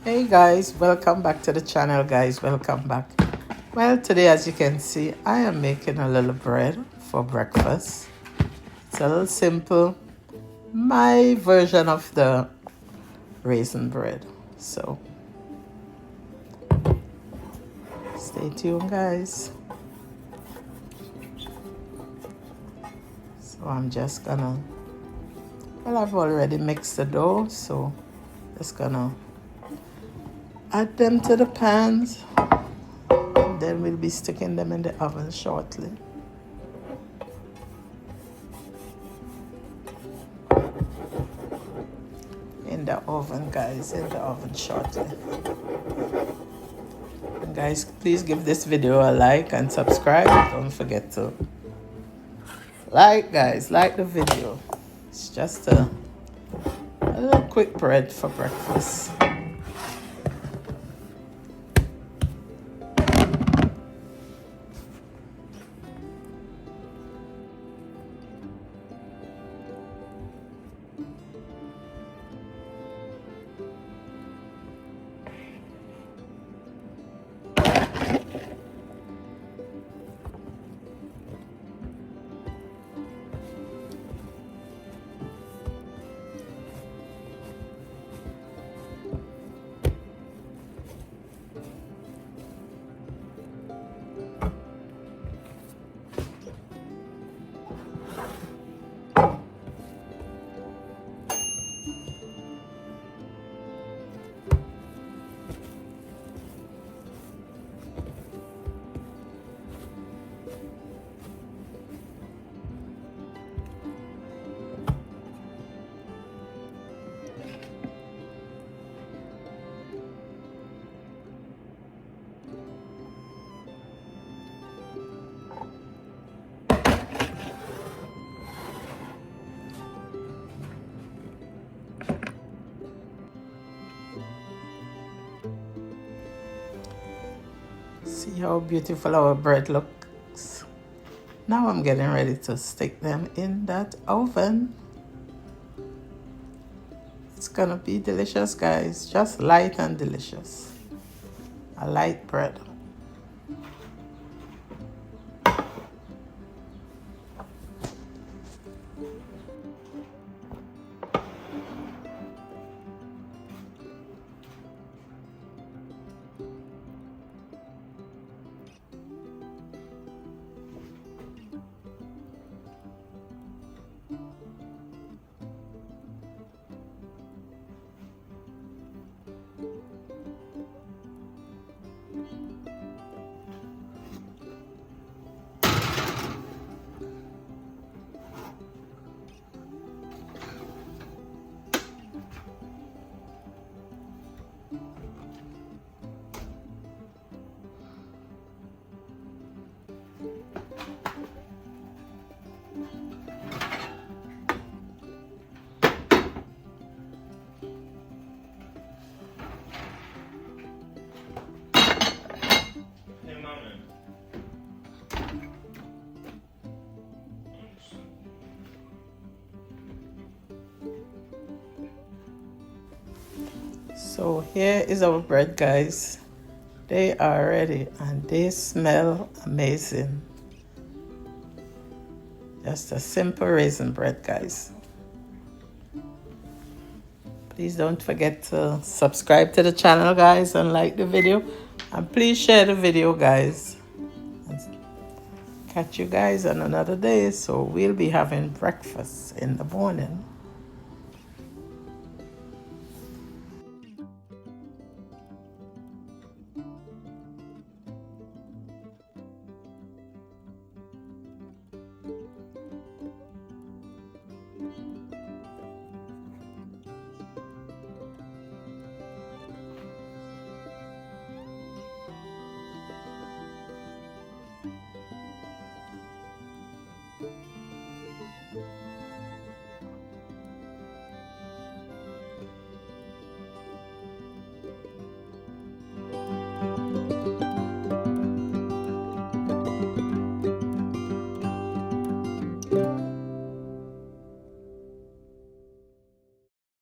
Hey guys, welcome back to the channel, guys. Welcome back. Well, today, as you can see, I am making a little bread for breakfast. It's a little simple, my version of the raisin bread. So stay tuned, guys. So I'm just gonna, well, I've already mixed the dough, so just gonna add them to the pans. And then we'll be sticking them in the oven shortly. In the oven, guys, in the oven shortly. And guys, please give this video a like and subscribe. Don't forget to like, guys, like the video. It's just a little quick bread for breakfast. See how beautiful our bread looks. Now I'm getting ready to stick them in that oven. It's gonna be delicious, guys. Just light and delicious. A light bread. So here is our bread, guys. They are ready and they smell amazing. Just a simple raisin bread, guys. Please don't forget to subscribe to the channel, guys, and like the video. And please share the video, guys. Catch you guys on another day. So we'll be having breakfast in the morning.